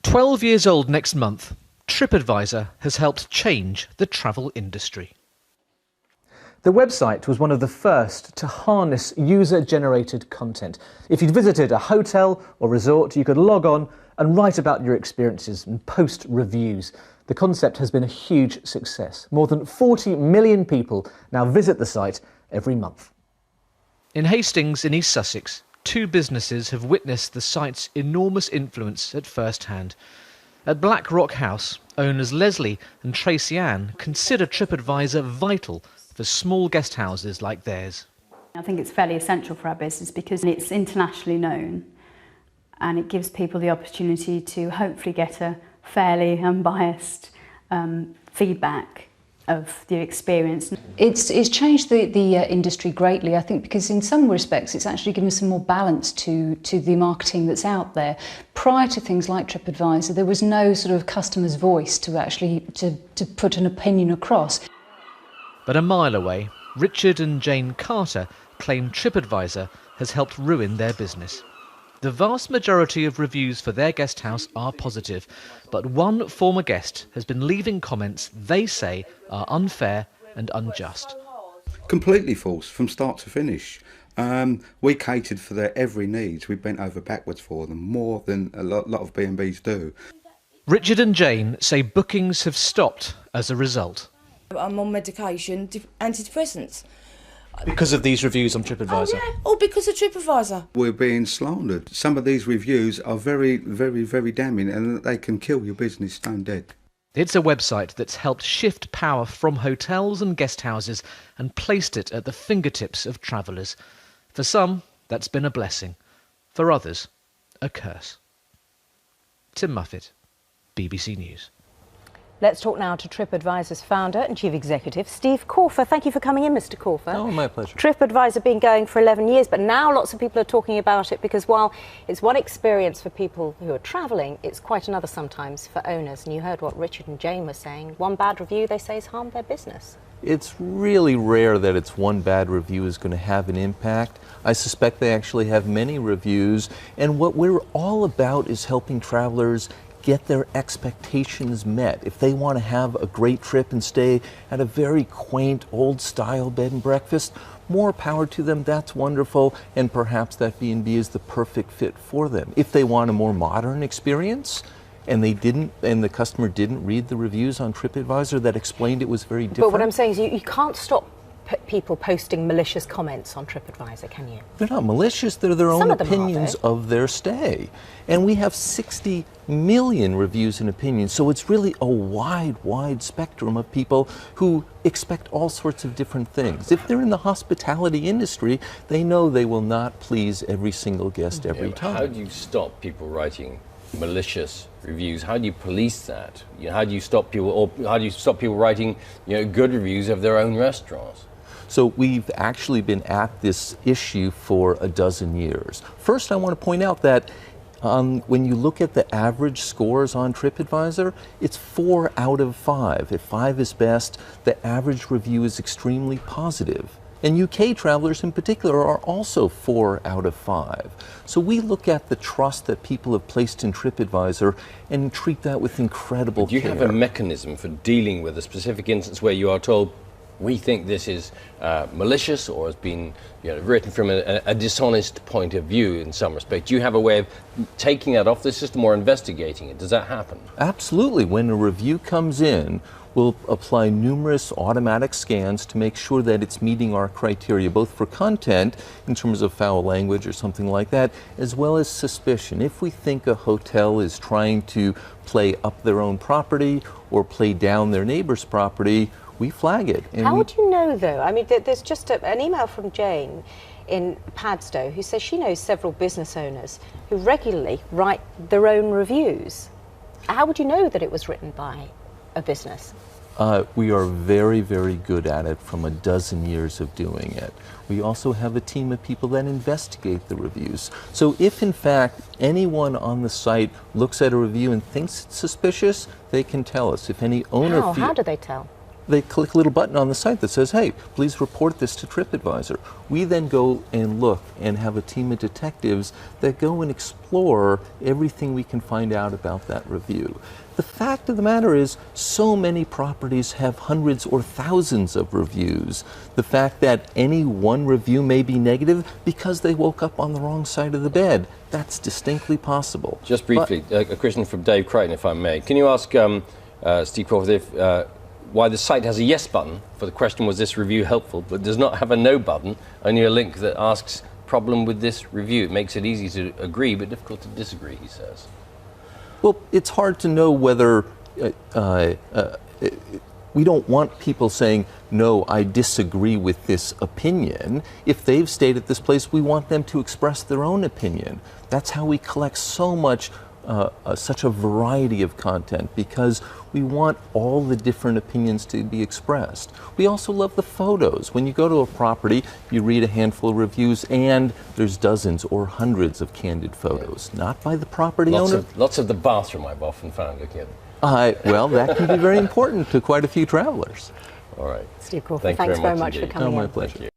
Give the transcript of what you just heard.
12 years old next month, TripAdvisor has helped change the travel industry. The website was one of the first to harness user-generated content. If you'd visited a hotel or resort, you could log on and write about your experiences and post reviews. The concept has been a huge success. More than 40 million people now visit the site every month. In Hastings in East Sussex, two businesses have witnessed the site's enormous influence at first hand. At Black Rock House, owners Leslie and Tracy Ann consider TripAdvisor vital for small guest houses like theirs. I think it's fairly essential for our business because it's internationally known and it gives people the opportunity to hopefully get a fairly unbiased feedback of the experience. It's changed the industry greatly, I think, because in some respects it's actually given some more balance to the marketing that's out there. Prior to things like TripAdvisor, there was no sort of customer's voice to actually to put an opinion across. But a mile away, Richard and Jane Carter claim TripAdvisor has helped ruin their business. The vast majority of reviews for their guest house are positive, but one former guest has been leaving comments they say are unfair and unjust. Completely false from start to finish. We catered for their every need. We bent over backwards for them, more than a lot of B&Bs do. Richard and Jane say bookings have stopped as a result. I'm on medication, antidepressants. Because of these reviews on TripAdvisor? Oh, yeah. All because of TripAdvisor. We're being slandered. Some of these reviews are very, very, very damning, and they can kill your business stone dead. It's a website that's helped shift power from hotels and guest houses and placed it at the fingertips of travellers. For some, that's been a blessing. For others, a curse. Tim Muffet, BBC News. Let's talk now to TripAdvisor's founder and chief executive, Steve Kaufer. Thank you for coming in, Mr. Kaufer. Oh, my pleasure. TripAdvisor been going for 11 years, but now lots of people are talking about it because while it's one experience for people who are travelling, it's quite another sometimes for owners. And you heard what Richard and Jane were saying. One bad review, they say, has harmed their business. It's really rare that it's one bad review is going to have an impact. I suspect they actually have many reviews. And what we're all about is helping travelers get their expectations met. If they want to have a great trip and stay at a very quaint, old-style bed and breakfast, more power to them, that's wonderful, and perhaps that B&B is the perfect fit for them. If they want a more modern experience, and the customer didn't read the reviews on TripAdvisor that explained it was very different. But what I'm saying is you can't stop people posting malicious comments on TripAdvisor, can you? They're not malicious, they're their own opinions of their stay. And we have 60 million reviews and opinions, so it's really a wide spectrum of people who expect all sorts of different things. If they're in the hospitality industry, they know they will not please every single guest every time. How do you stop people writing malicious reviews? How do you police that? How do you stop people, or how do you stop people writing, good reviews of their own restaurants? So we've actually been at this issue for a dozen years. First, I want to point out that when you look at the average scores on TripAdvisor, it's 4 out of 5. If 5 is best, the average review is extremely positive. And UK travelers in particular are also 4 out of 5. So we look at the trust that people have placed in TripAdvisor and treat that with incredible care. Do you have a mechanism for dealing with a specific instance where you are told, we think this is malicious or has been written from a dishonest point of view in some respect? Do you have a way of taking that off the system or investigating it? Does that happen? Absolutely. When a review comes in, we'll apply numerous automatic scans to make sure that it's meeting our criteria, both for content, in terms of foul language or something like that, as well as suspicion. If we think a hotel is trying to play up their own property or play down their neighbor's property, we flag it. And how would you know, though? I mean, there's just an email from Jane in Padstow who says she knows several business owners who regularly write their own reviews. How would you know that it was written by a business? We are very, very good at it from a dozen years of doing it. We also have a team of people that investigate the reviews. So if in fact anyone on the site looks at a review and thinks it's suspicious, they can tell us. If any owner How do they tell? they click a little button on the site that says, hey, please report this to TripAdvisor. We then go and look and have a team of detectives that go and explore everything we can find out about that review. The fact of the matter is, so many properties have hundreds or thousands of reviews. The fact that any one review may be negative because they woke up on the wrong side of the bed, that's distinctly possible. Just briefly, a question from Dave Crichton, if I may. Can you ask Steve Crawford if why the site has a yes button for the question, was this review helpful, but does not have a no button, only a link that asks problem with this review? It makes it easy to agree but difficult to disagree, he says. Well, it's hard to know whether we don't want people saying, no, I disagree with this opinion. If they've stayed at this place, we want them to express their own opinion. That's how we collect so much such a variety of content, because we want all the different opinions to be expressed. We also love the photos. When you go to a property, you read a handful of reviews and there's dozens or hundreds of candid photos, not by the property owner. Lots of the bathroom I've often found looking at it. Well, that can be very important to quite a few travelers. All right. Steve Crawford, thanks very much for coming in. My pleasure.